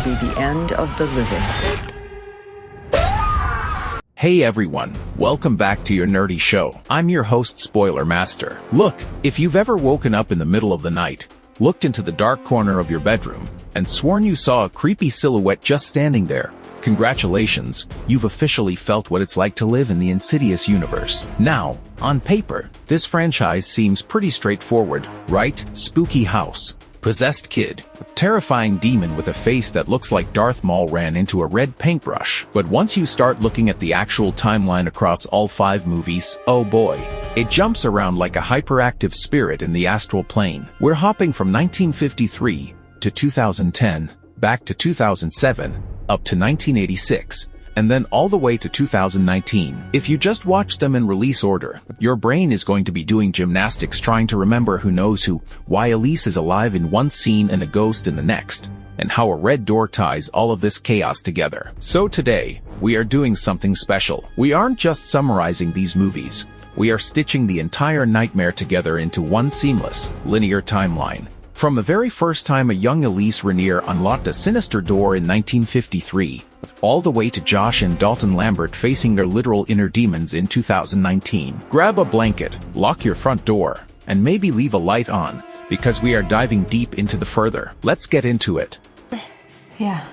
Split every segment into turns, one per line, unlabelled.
be the end of the living.
Hey everyone, welcome back to your nerdy show. I'm your host, Spoiler Master. Look, if you've ever woken up in the middle of the night, looked into the dark corner of your bedroom, and sworn you saw a creepy silhouette just standing there, congratulations, you've officially felt what it's like to live in the Insidious universe. Now, on paper, this franchise seems pretty straightforward, right? Spooky house, possessed kid, terrifying demon with a face that looks like Darth Maul ran into a red paintbrush. But once you start looking at the actual timeline across all 5 movies, oh boy, it jumps around like a hyperactive spirit in the astral plane. We're hopping from 1953 to 2010, back to 2007, up to 1986, and then all the way to 2019. If you just watch them in release order, your brain is going to be doing gymnastics trying to remember who knows who, why Elise is alive in one scene and a ghost in the next, and how a red door ties all of this chaos together. So today, we are doing something special. We aren't just summarizing these movies, we are stitching the entire nightmare together into one seamless, linear timeline. From the very first time a young Elise Rainier unlocked a sinister door in 1953, all the way to Josh and Dalton Lambert facing their literal inner demons in 2019. Grab a blanket, lock your front door, and maybe leave a light on, because we are diving deep into the further. Let's get into it.
Yeah.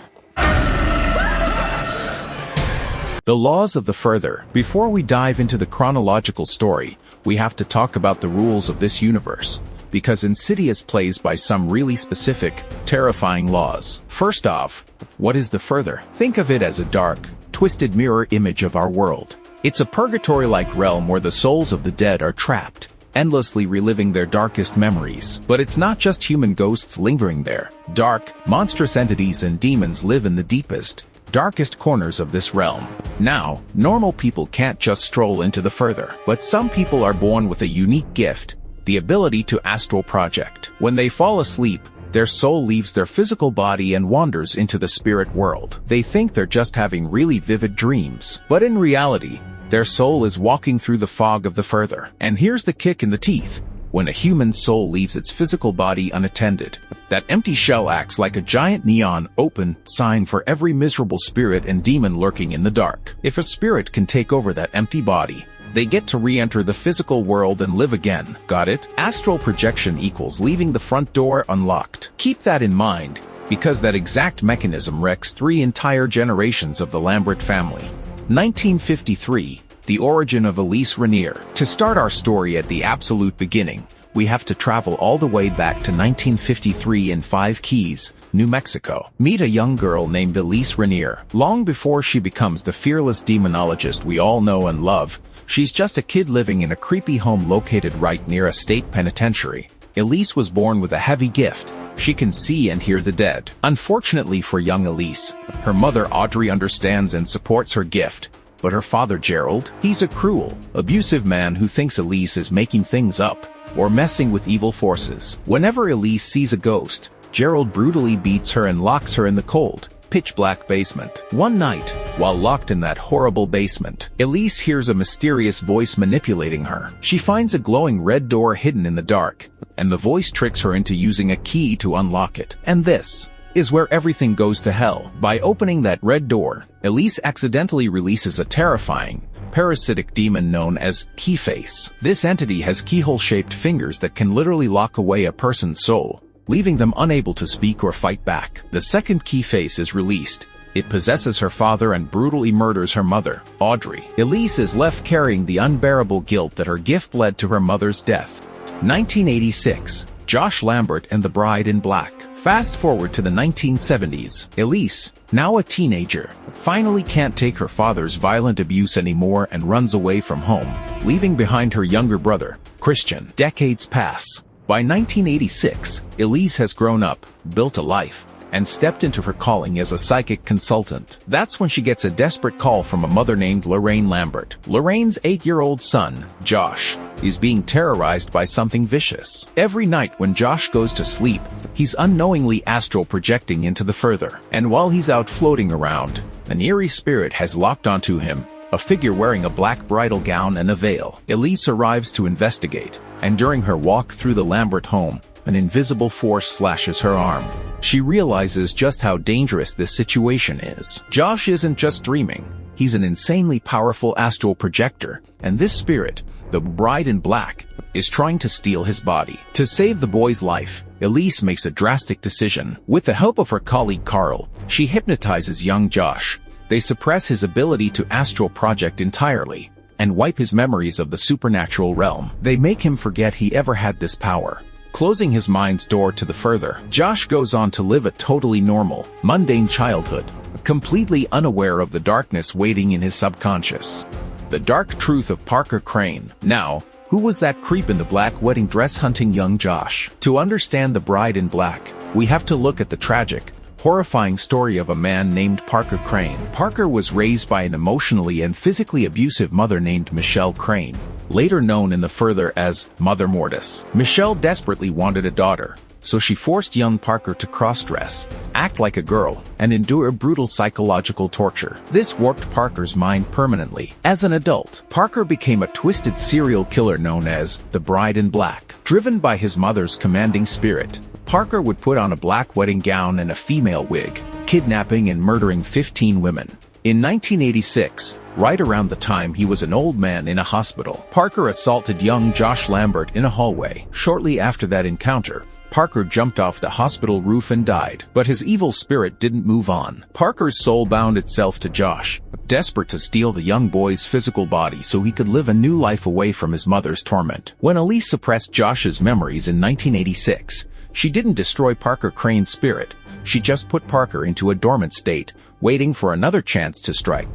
The laws of the further. Before we dive into the chronological story, we have to talk about the rules of this universe, because Insidious plays by some really specific, terrifying laws. First off, what is the further? Think of it as a dark, twisted mirror image of our world. It's a purgatory-like realm where the souls of the dead are trapped, endlessly reliving their darkest memories. But it's not just human ghosts lingering there. Dark, monstrous entities and demons live in the deepest, darkest corners of this realm. Now, normal people can't just stroll into the further, but some people are born with a unique gift, the ability to astral project. When they fall asleep, their soul leaves their physical body and wanders into the spirit world. They think they're just having really vivid dreams, but in reality, their soul is walking through the fog of the further. And here's the kick in the teeth. When a human soul leaves its physical body unattended, that empty shell acts like a giant neon open sign for every miserable spirit and demon lurking in the dark. If a spirit can take over that empty body, they get to re-enter the physical world and live again. Got it? Astral projection equals leaving the front door unlocked. Keep that in mind, because that exact mechanism wrecks 3 entire generations of the Lambert family. 1953, the origin of Elise Rainier. To start our story at the absolute beginning, we have to travel all the way back to 1953 in 5 Keys, New Mexico. Meet a young girl named Elise Rainier. Long before she becomes the fearless demonologist we all know and love, she's just a kid living in a creepy home located right near a state penitentiary. Elise was born with a heavy gift. She can see and hear the dead. Unfortunately for young Elise, her mother Audrey understands and supports her gift. But her father Gerald, he's a cruel, abusive man who thinks Elise is making things up or messing with evil forces. Whenever Elise sees a ghost, Gerald brutally beats her and locks her in the cold, pitch-black basement. One night, while locked in that horrible basement, Elise hears a mysterious voice manipulating her. She finds a glowing red door hidden in the dark, and the voice tricks her into using a key to unlock it. And this is where everything goes to hell. By opening that red door, Elise accidentally releases a terrifying, parasitic demon known as Keyface. This entity has keyhole-shaped fingers that can literally lock away a person's soul, leaving them unable to speak or fight back. The second Keyface is released. It possesses her father and brutally murders her mother, Audrey. Elise is left carrying the unbearable guilt that her gift led to her mother's death. 1986, Josh Lambert and the Bride in Black. Fast forward to the 1970s. Elise, now a teenager, finally can't take her father's violent abuse anymore and runs away from home, leaving behind her younger brother, Christian. Decades pass. By 1986, Elise has grown up, built a life, and stepped into her calling as a psychic consultant. That's when she gets a desperate call from a mother named Lorraine Lambert. Lorraine's 8-year-old son, Josh, is being terrorized by something vicious. Every night when Josh goes to sleep, he's unknowingly astral projecting into the further. And while he's out floating around, an eerie spirit has locked onto him, a figure wearing a black bridal gown and a veil. Elise arrives to investigate, and during her walk through the Lambert home, an invisible force slashes her arm. she realizes just how dangerous this situation is. Josh isn't just dreaming. He's an insanely powerful astral projector, and this spirit, the bride in black, is trying to steal his body. To save the boy's life, Elise makes a drastic decision. With the help of her colleague Carl, she hypnotizes young Josh. They suppress his ability to astral project entirely, and wipe his memories of the supernatural realm. They make him forget he ever had this power, closing his mind's door to the further. Josh goes on to live a totally normal, mundane childhood, completely unaware of the darkness waiting in his subconscious. The dark truth of Parker Crane. Now, who was that creep in the black wedding dress hunting young Josh? To understand the bride in black, we have to look at the tragic, horrifying story of a man named Parker Crane. Parker was raised by an emotionally and physically abusive mother named Michelle Crane, later known in the further as Mother Mortis. Michelle desperately wanted a daughter, so she forced young Parker to cross-dress, act like a girl, and endure brutal psychological torture. This warped Parker's mind permanently. As an adult, Parker became a twisted serial killer known as the Bride in Black. Driven by his mother's commanding spirit, Parker would put on a black wedding gown and a female wig, kidnapping and murdering 15 women. In 1986, right around the time he was an old man in a hospital, Parker assaulted young Josh Lambert in a hallway. Shortly after that encounter, Parker jumped off the hospital roof and died, but his evil spirit didn't move on. Parker's soul bound itself to Josh, desperate to steal the young boy's physical body so he could live a new life away from his mother's torment. When Elise suppressed Josh's memories in 1986, she didn't destroy Parker Crane's spirit. She just put Parker into a dormant state, waiting for another chance to strike.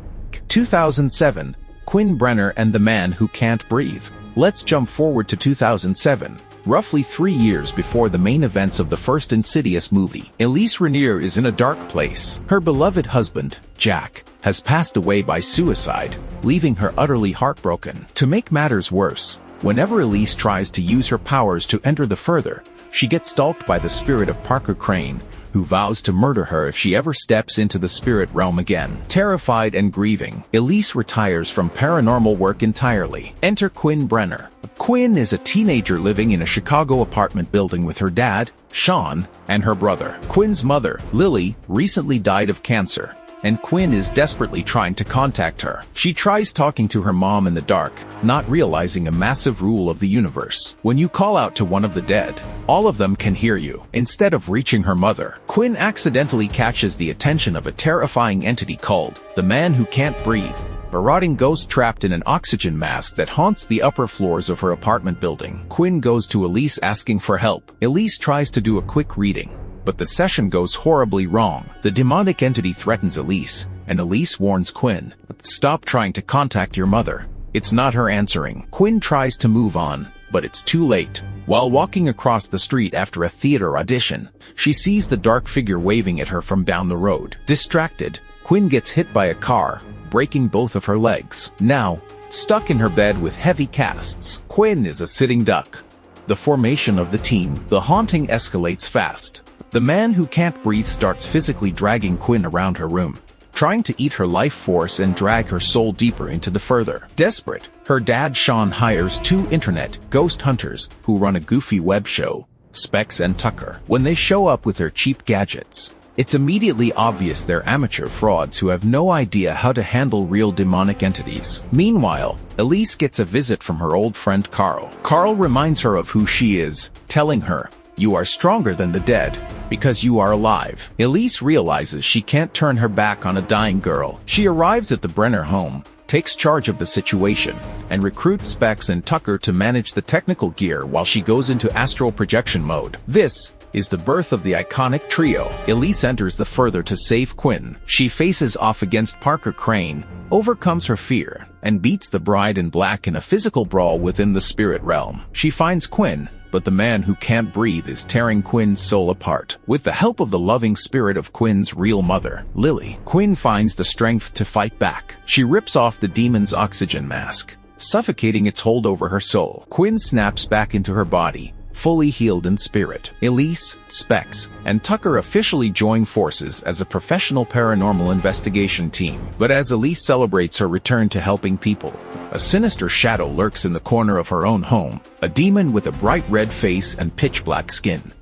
2007, Quinn Brenner and the Man Who Can't Breathe. Let's jump forward to 2007. Roughly 3 years before the main events of the first Insidious movie, Elise Rainier is in a dark place. Her beloved husband, Jack, has passed away by suicide, leaving her utterly heartbroken. To make matters worse, whenever Elise tries to use her powers to enter the further, she gets stalked by the spirit of Parker Crane, who vows to murder her if she ever steps into the spirit realm again. Terrified and grieving, Elise retires from paranormal work entirely. Enter Quinn Brenner. Quinn is a teenager living in a Chicago apartment building with her dad, Sean, and her brother. Quinn's mother, Lily, recently died of cancer, and Quinn is desperately trying to contact her. She tries talking to her mom in the dark, not realizing a massive rule of the universe. When you call out to one of the dead, all of them can hear you. Instead of reaching her mother, Quinn accidentally catches the attention of a terrifying entity called the Man Who Can't Breathe, a rotting ghost trapped in an oxygen mask that haunts the upper floors of her apartment building. Quinn goes to Elise asking for help. Elise tries to do a quick reading, but the session goes horribly wrong. The demonic entity threatens Elise, and Elise warns Quinn, "Stop trying to contact your mother. It's not her answering." Quinn tries to move on, but it's too late. While walking across the street after a theater audition, she sees the dark figure waving at her from down the road. Distracted, Quinn gets hit by a car, breaking both of her legs. Now, stuck in her bed with heavy casts, Quinn is a sitting duck. The formation of the team, the haunting escalates fast. The Man Who Can't Breathe starts physically dragging Quinn around her room, trying to eat her life force and drag her soul deeper into the further. Desperate, her dad Sean hires 2 internet ghost hunters who run a goofy web show, Specs and Tucker. When they show up with their cheap gadgets, it's immediately obvious they're amateur frauds who have no idea how to handle real demonic entities. Meanwhile, Elise gets a visit from her old friend Carl. Carl reminds her of who she is, telling her, "You are stronger than the dead, because you are alive." Elise realizes she can't turn her back on a dying girl. She arrives at the Brenner home, takes charge of the situation, and recruits Specs and Tucker to manage the technical gear while she goes into astral projection mode. This is the birth of the iconic trio. Elise enters the further to save Quinn. She faces off against Parker Crane, overcomes her fear, and beats the Bride in Black in a physical brawl within the spirit realm. She finds Quinn, but the Man Who Can't Breathe is tearing Quinn's soul apart. With the help of the loving spirit of Quinn's real mother, Lily, Quinn finds the strength to fight back. She rips off the demon's oxygen mask, suffocating its hold over her soul. Quinn snaps back into her body, fully healed in spirit. Elise, Specs, and Tucker officially join forces as a professional paranormal investigation team. But as Elise celebrates her return to helping people, a sinister shadow lurks in the corner of her own home, a demon with a bright red face and pitch black skin.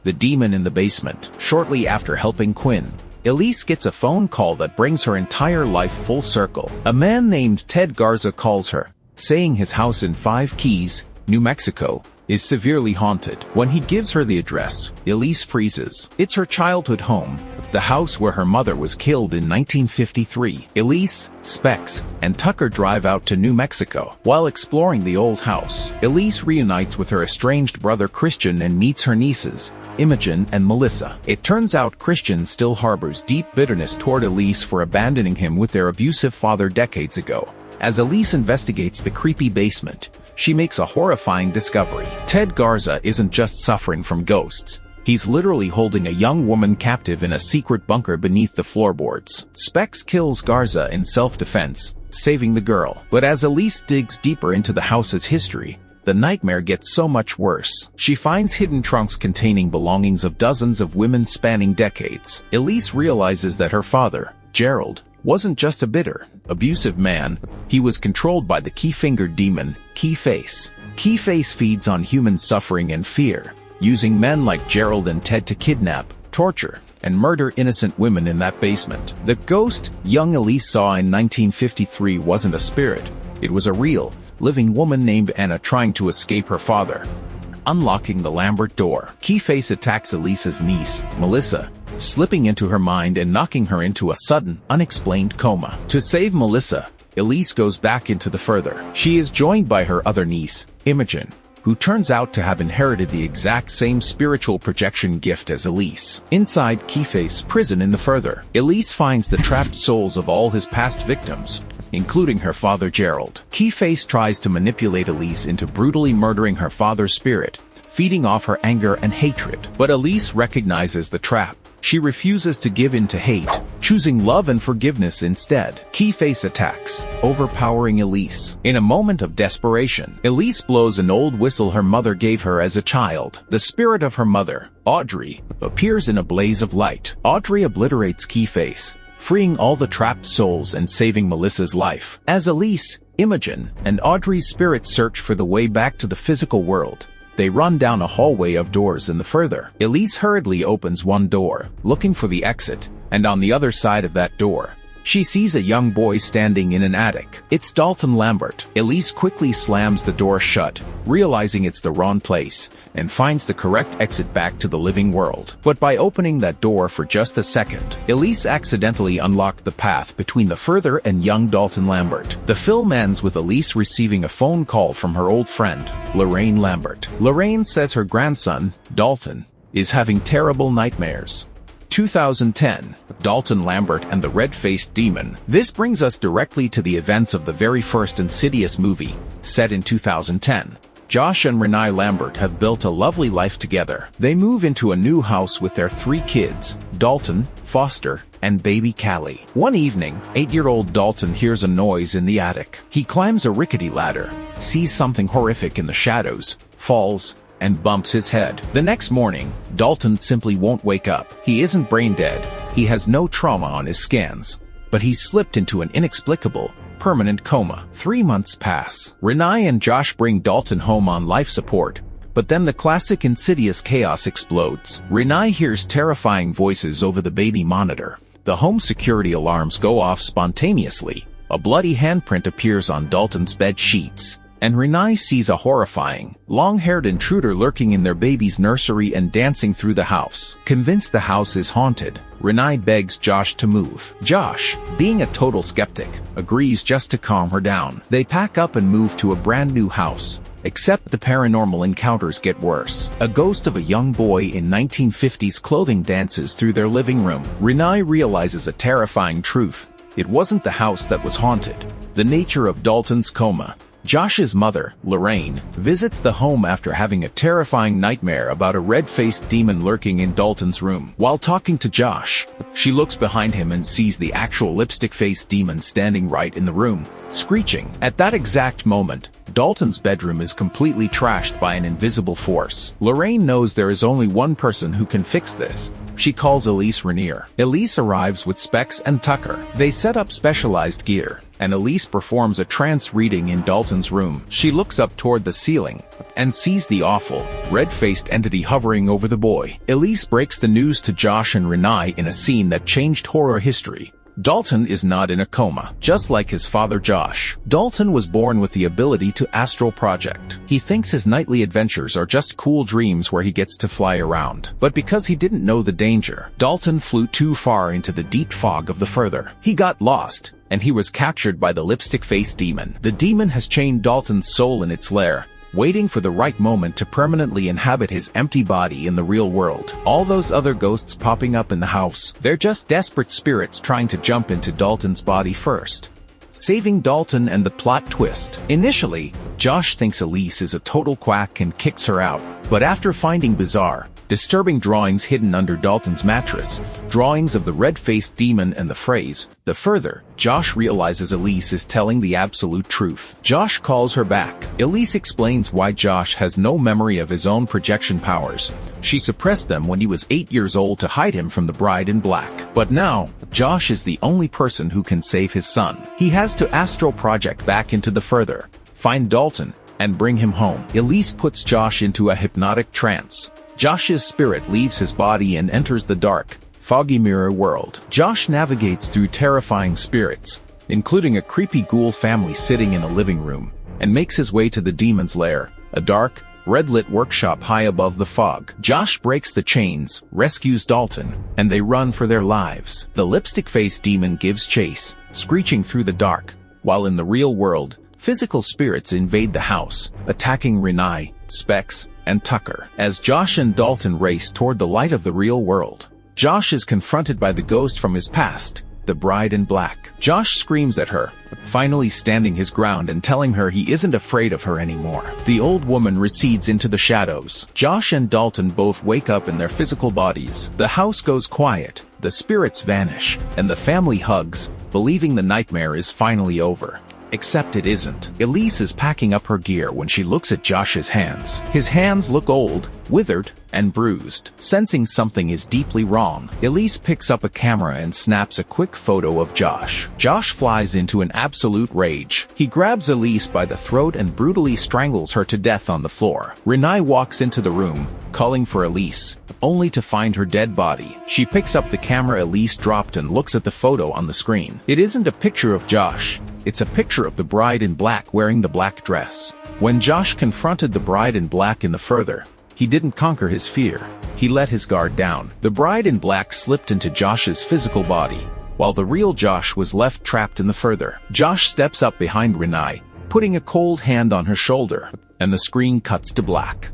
the demon in the basement. Shortly after helping Quinn, Elise gets a phone call that brings her entire life full circle. A man named Ted Garza calls her, saying his house in Five Keys, New Mexico, is severely haunted. When he gives her the address, Elise freezes. It's her childhood home, the house where her mother was killed in 1953. Elise, Specs, and Tucker drive out to New Mexico. While exploring the old house, Elise reunites with her estranged brother Christian and meets her nieces, Imogen and Melissa. It turns out Christian still harbors deep bitterness toward Elise for abandoning him with their abusive father decades ago. As Elise investigates the creepy basement, she makes a horrifying discovery. Ted Garza isn't just suffering from ghosts. He's literally holding a young woman captive in a secret bunker beneath the floorboards. Specs kills Garza in self-defense, saving the girl. But as Elise digs deeper into the house's history, the nightmare gets so much worse. She finds hidden trunks containing belongings of dozens of women spanning decades. Elise realizes that her father, Gerald, wasn't just a bitter, abusive man. He was controlled by the key-fingered demon, Keyface. Keyface feeds on human suffering and fear, using men like Gerald and Ted to kidnap, torture, and murder innocent women in that basement. The ghost young Elise saw in 1953 wasn't a spirit. It was a real, living woman named Anna trying to escape her father. Unlocking the Lambert door, Keyface attacks Elise's niece, Melissa, slipping into her mind and knocking her into a sudden, unexplained coma. To save Melissa, Elise goes back into the further. She is joined by her other niece, Imogen, who turns out to have inherited the exact same spiritual projection gift as Elise. Inside Keyface's prison in the further, Elise finds the trapped souls of all his past victims, including her father Gerald. Keyface tries to manipulate Elise into brutally murdering her father's spirit, feeding off her anger and hatred. But Elise recognizes the trap. She refuses to give in to hate, choosing love and forgiveness instead. Keyface attacks, overpowering Elise. In a moment of desperation, Elise blows an old whistle her mother gave her as a child. The spirit of her mother, Audrey, appears in a blaze of light. Audrey obliterates Keyface, freeing all the trapped souls and saving Melissa's life. As Elise, Imogen, and Audrey's spirits search for the way back to the physical world, they run down a hallway of doors in the further. Elise hurriedly opens one door, looking for the exit, and on the other side of that door, she sees a young boy standing in an attic. It's Dalton Lambert. Elise quickly slams the door shut, realizing it's the wrong place, and finds the correct exit back to the living world. But by opening that door for just a second, Elise accidentally unlocked the path between the further and young Dalton Lambert. The film ends with Elise receiving a phone call from her old friend, Lorraine Lambert. Lorraine says her grandson, Dalton, is having terrible nightmares. 2010, Dalton Lambert and the Red-Faced Demon. This brings us directly to the events of the very first Insidious movie, set in 2010. Josh and Renee Lambert have built a lovely life together. They move into a new house with their 3 kids, Dalton, Foster, and baby Callie. One evening, 8-year-old Dalton hears a noise in the attic. He climbs a rickety ladder, sees something horrific in the shadows, falls, and bumps his head. The next morning, Dalton simply won't wake up. He isn't brain dead. He has no trauma on his scans, but he's slipped into an inexplicable, permanent coma. 3 months pass. Renee and Josh bring Dalton home on life support, but then the classic Insidious chaos explodes. Renee hears terrifying voices over the baby monitor. The home security alarms go off spontaneously. A bloody handprint appears on Dalton's bed sheets, and Renee sees a horrifying, long-haired intruder lurking in their baby's nursery and dancing through the house. Convinced the house is haunted, Renee begs Josh to move. Josh, being a total skeptic, agrees just to calm her down. They pack up and move to a brand new house. Except the paranormal encounters get worse. A ghost of a young boy in 1950s clothing dances through their living room. Renee realizes a terrifying truth. It wasn't the house that was haunted. The nature of Dalton's coma. Josh's mother, Lorraine, visits the home after having a terrifying nightmare about a red-faced demon lurking in Dalton's room. While talking to Josh, she looks behind him and sees the actual lipstick-faced demon standing right in the room, screeching. At that exact moment, Dalton's bedroom is completely trashed by an invisible force. Lorraine knows there is only one person who can fix this. She calls Elise Rainier. Elise arrives with Specs and Tucker. They set up specialized gear, and Elise performs a trance reading in Dalton's room. She looks up toward the ceiling and sees the awful, red-faced entity hovering over the boy. Elise breaks the news to Josh and Rainier in a scene that changed horror history. Dalton is not in a coma, just like his father Josh. Dalton was born with the ability to astral project. He thinks his nightly adventures are just cool dreams where he gets to fly around. But because he didn't know the danger, Dalton flew too far into the deep fog of the further. He got lost, and he was captured by the lipstick-faced demon. The demon has chained Dalton's soul in its lair, waiting for the right moment to permanently inhabit his empty body in the real world. All those other ghosts popping up in the house, they're just desperate spirits trying to jump into Dalton's body first. Saving Dalton and the plot twist. Initially, Josh thinks Elise is a total quack and kicks her out, but after finding bizarre, disturbing drawings hidden under Dalton's mattress, drawings of the red-faced demon and the phrase, "the further," Josh realizes Elise is telling the absolute truth. Josh calls her back. Elise explains why Josh has no memory of his own projection powers. She suppressed them when he was 8 years old to hide him from the bride in black. But now, Josh is the only person who can save his son. He has to astral project back into the further, find Dalton, and bring him home. Elise puts Josh into a hypnotic trance. Josh's spirit leaves his body and enters the dark, foggy mirror world. Josh navigates through terrifying spirits, including a creepy ghoul family sitting in a living room, and makes his way to the demon's lair, a dark, red-lit workshop high above the fog. Josh breaks the chains, rescues Dalton, and they run for their lives. The lipstick-faced demon gives chase, screeching through the dark, while in the real world, physical spirits invade the house, attacking Rainier, Specs, and Tucker. As Josh and Dalton race toward the light of the real world, Josh is confronted by the ghost from his past, the bride in black. Josh screams at her, finally standing his ground and telling her he isn't afraid of her anymore. The old woman recedes into the shadows. Josh and Dalton both wake up in their physical bodies. The house goes quiet, the spirits vanish, and the family hugs, believing the nightmare is finally over. Except it isn't. Elise is packing up her gear when she looks at Josh's hands. His hands look old, withered, and bruised. Sensing something is deeply wrong, Elise picks up a camera and snaps a quick photo of Josh. Josh flies into an absolute rage. He grabs Elise by the throat and brutally strangles her to death on the floor. Rainier walks into the room, calling for Elise, only to find her dead body. She picks up the camera Elise dropped and looks at the photo on the screen. It isn't a picture of Josh. It's a picture of the bride in black wearing the black dress. When Josh confronted the bride in black in the further, he didn't conquer his fear. He let his guard down. The bride in black slipped into Josh's physical body, while the real Josh was left trapped in the further. Josh steps up behind Rainier, putting a cold hand on her shoulder, and the screen cuts to black.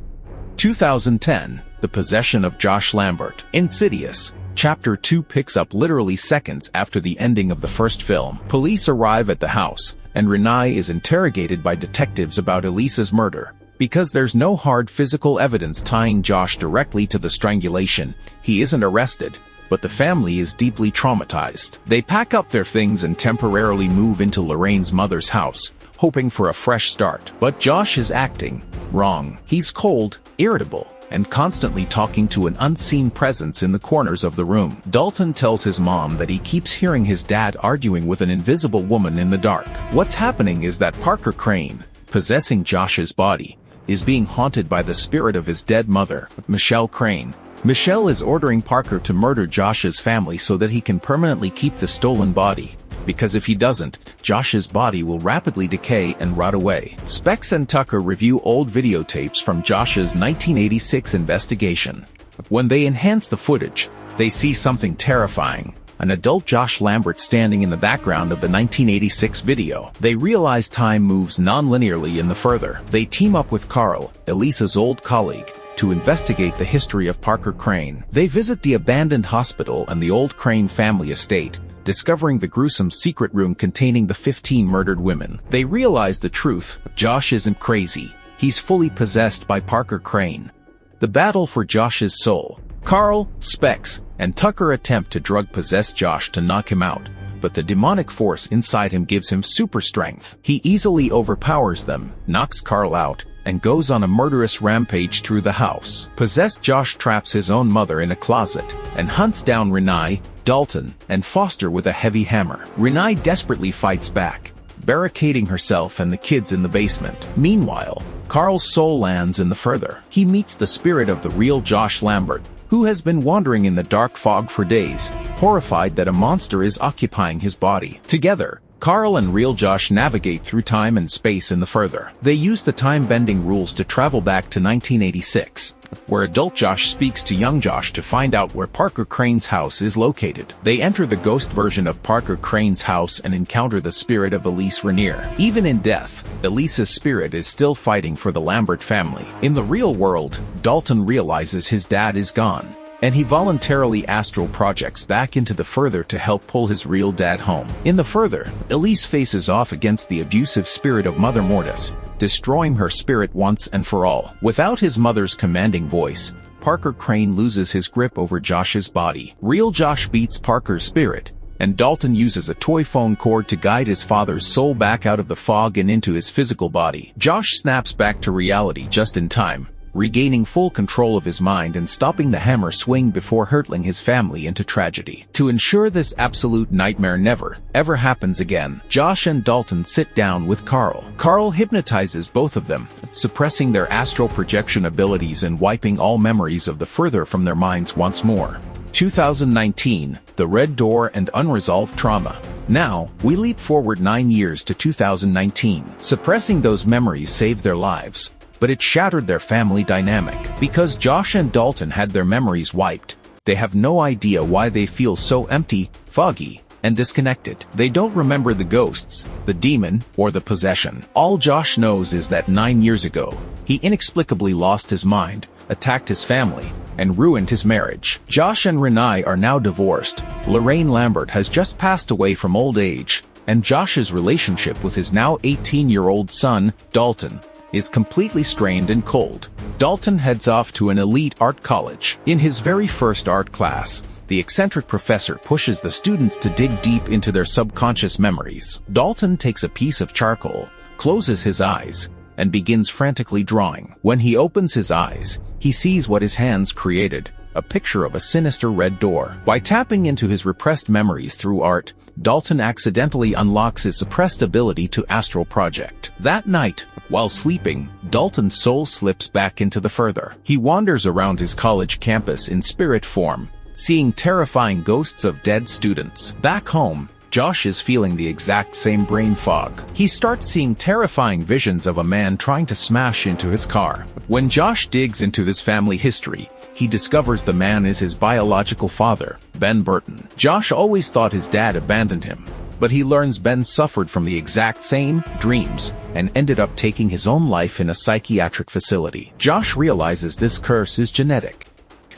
2010, The Possession of Josh Lambert. Insidious. Chapter 2 picks up literally seconds after the ending of the first film. Police arrive at the house, and Rainier is interrogated by detectives about Elise's murder. Because there's no hard physical evidence tying Josh directly to the strangulation, he isn't arrested, but the family is deeply traumatized. They pack up their things and temporarily move into Lorraine's mother's house, hoping for a fresh start. But Josh is acting wrong. He's cold, irritable, and constantly talking to an unseen presence in the corners of the room. Dalton tells his mom that he keeps hearing his dad arguing with an invisible woman in the dark. What's happening is that Parker Crane, possessing Josh's body, is being haunted by the spirit of his dead mother, Michelle Crane. Michelle is ordering Parker to murder Josh's family so that he can permanently keep the stolen body, because if he doesn't, Josh's body will rapidly decay and rot away. Specs and Tucker review old videotapes from Josh's 1986 investigation. When they enhance the footage, they see something terrifying. An adult Josh Lambert standing in the background of the 1986 video. They realize time moves non-linearly in the further. They team up with Carl, Elise's old colleague, to investigate the history of Parker Crane. They visit the abandoned hospital and the old Crane family estate, discovering the gruesome secret room containing the 15 murdered women. They realize the truth. Josh isn't crazy. He's fully possessed by Parker Crane. The battle for Josh's soul. Carl, Specs, and Tucker attempt to drug-possess Josh to knock him out, but the demonic force inside him gives him super strength. He easily overpowers them, knocks Carl out, and goes on a murderous rampage through the house. Possessed Josh traps his own mother in a closet, and hunts down Rainier, Dalton, and Foster with a heavy hammer. Rainier desperately fights back, barricading herself and the kids in the basement. Meanwhile, Carl's soul lands in the further. He meets the spirit of the real Josh Lambert, who has been wandering in the dark fog for days, horrified that a monster is occupying his body. Together, Carl and real Josh navigate through time and space in the further. They use the time-bending rules to travel back to 1986, where adult Josh speaks to young Josh to find out where Parker Crane's house is located. They enter the ghost version of Parker Crane's house and encounter the spirit of Elise Rainier. Even in death, Elise's spirit is still fighting for the Lambert family. In the real world, Dalton realizes his dad is gone, and he voluntarily astral projects back into the further to help pull his real dad home. In the further, Elise faces off against the abusive spirit of Mother Mortis, destroying her spirit once and for all. Without his mother's commanding voice, Parker Crane loses his grip over Josh's body. Real Josh beats Parker's spirit, and Dalton uses a toy phone cord to guide his father's soul back out of the fog and into his physical body. Josh snaps back to reality just in time, regaining full control of his mind and stopping the hammer swing before hurtling his family into tragedy. To ensure this absolute nightmare never, ever happens again, Josh and Dalton sit down with Carl. Carl hypnotizes both of them, suppressing their astral projection abilities and wiping all memories of the further from their minds once more. 2019, The Red Door and Unresolved Trauma. Now, we leap forward 9 years to 2019. Suppressing those memories saved their lives, but it shattered their family dynamic. Because Josh and Dalton had their memories wiped, they have no idea why they feel so empty, foggy, and disconnected. They don't remember the ghosts, the demon, or the possession. All Josh knows is that 9 years ago, he inexplicably lost his mind, attacked his family, and ruined his marriage. Josh and Renee are now divorced. Lorraine Lambert has just passed away from old age, and Josh's relationship with his now 18-year-old son, Dalton, is completely strained and cold. Dalton heads off to an elite art college. In his very first art class, the eccentric professor pushes the students to dig deep into their subconscious memories. Dalton takes a piece of charcoal, closes his eyes, and begins frantically drawing. When he opens his eyes, he sees what his hands created, a picture of a sinister red door. By tapping into his repressed memories through art, Dalton accidentally unlocks his suppressed ability to astral project. That night, while sleeping, Dalton's soul slips back into the further. He wanders around his college campus in spirit form, seeing terrifying ghosts of dead students. Back home, Josh is feeling the exact same brain fog. He starts seeing terrifying visions of a man trying to smash into his car. When Josh digs into his family history, he discovers the man is his biological father, Ben Burton. Josh always thought his dad abandoned him, but he learns Ben suffered from the exact same dreams and ended up taking his own life in a psychiatric facility. Josh realizes this curse is genetic,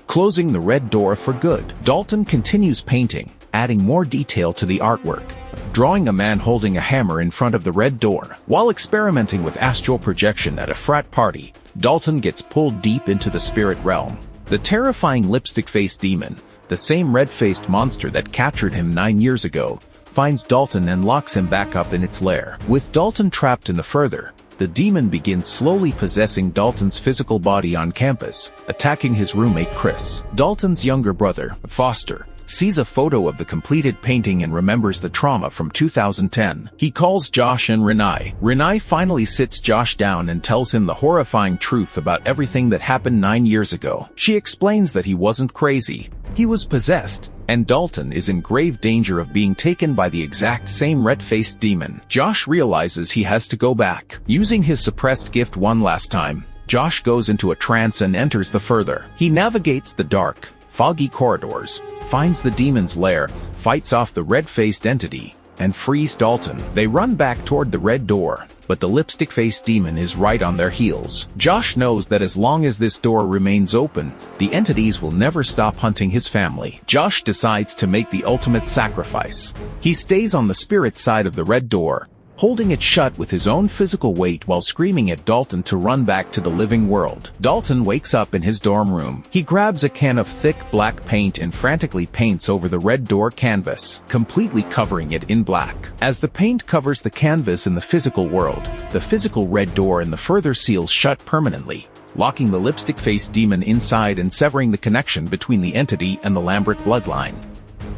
closing the red door for good. Dalton continues painting, adding more detail to the artwork, drawing a man holding a hammer in front of the red door. While experimenting with astral projection at a frat party, Dalton gets pulled deep into the spirit realm. The terrifying lipstick-faced demon, the same red-faced monster that captured him 9 years ago, finds Dalton and locks him back up in its lair. With Dalton trapped in the further, the demon begins slowly possessing Dalton's physical body on campus, attacking his roommate Chris. Dalton's younger brother, Foster, sees a photo of the completed painting and remembers the trauma from 2010. He calls Josh and Renee. Renee finally sits Josh down and tells him the horrifying truth about everything that happened 9 years ago. She explains that he wasn't crazy, he was possessed, and Dalton is in grave danger of being taken by the exact same red-faced demon. Josh realizes he has to go back. Using his suppressed gift one last time, Josh goes into a trance and enters the further. He navigates the dark, foggy corridors, finds the demon's lair, fights off the red-faced entity, and frees Dalton. They run back toward the red door, but the lipstick-faced demon is right on their heels. Josh knows that as long as this door remains open, the entities will never stop hunting his family. Josh decides to make the ultimate sacrifice. He stays on the spirit side of the red door, holding it shut with his own physical weight while screaming at Dalton to run back to the living world. Dalton wakes up in his dorm room. He grabs a can of thick black paint and frantically paints over the red door canvas, completely covering it in black. As the paint covers the canvas in the physical world, the physical red door in the further seals shut permanently, locking the lipstick-faced demon inside and severing the connection between the entity and the Lambert bloodline.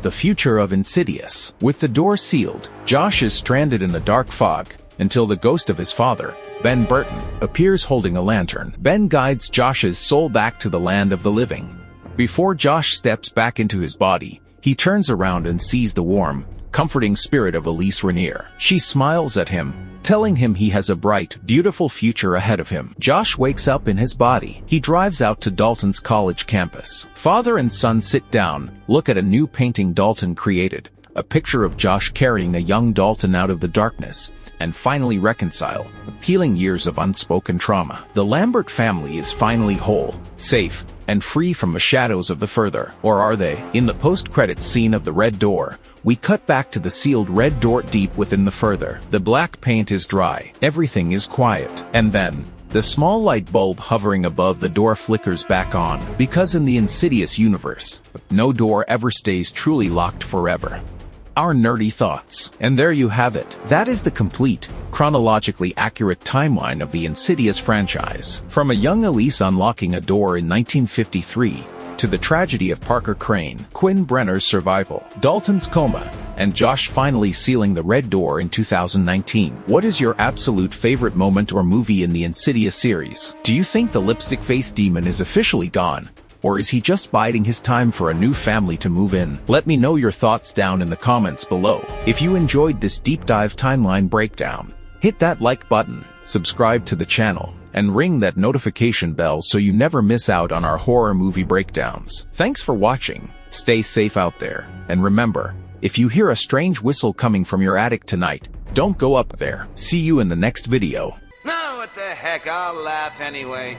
The future of Insidious. With the door sealed, Josh is stranded in a dark fog until the ghost of his father, Ben Burton, appears holding a lantern. Ben guides Josh's soul back to the land of the living. Before Josh steps back into his body, he turns around and sees the warm, comforting spirit of Elise Rainier. She smiles at him, telling him he has a bright, beautiful future ahead of him. Josh wakes up in his body. He drives out to Dalton's college campus. Father and son sit down, look at a new painting Dalton created, a picture of Josh carrying a young Dalton out of the darkness, and finally reconcile, healing years of unspoken trauma. The Lambert family is finally whole, safe, and free from the shadows of the further. Or are they? In the post-credits scene of the red door, we cut back to the sealed red door deep within the further. The black paint is dry. Everything is quiet. And then, the small light bulb hovering above the door flickers back on. Because in the Insidious universe, no door ever stays truly locked forever. Our nerdy thoughts. And there you have it. That is the complete, chronologically accurate timeline of the Insidious franchise. From a young Elise unlocking a door in 1953, to the tragedy of Parker Crane, Quinn Brenner's survival, Dalton's coma, and Josh finally sealing the red door in 2019. What is your absolute favorite moment or movie in the Insidious series? Do you think the lipstick-faced demon is officially gone? Or is he just biding his time for a new family to move in? Let me know your thoughts down in the comments below. If you enjoyed this deep dive timeline breakdown, hit that like button, subscribe to the channel, and ring that notification bell so you never miss out on our horror movie breakdowns. Thanks for watching, stay safe out there, and remember, if you hear a strange whistle coming from your attic tonight, don't go up there. See you in the next video.
No, what the heck, I'll laugh anyway.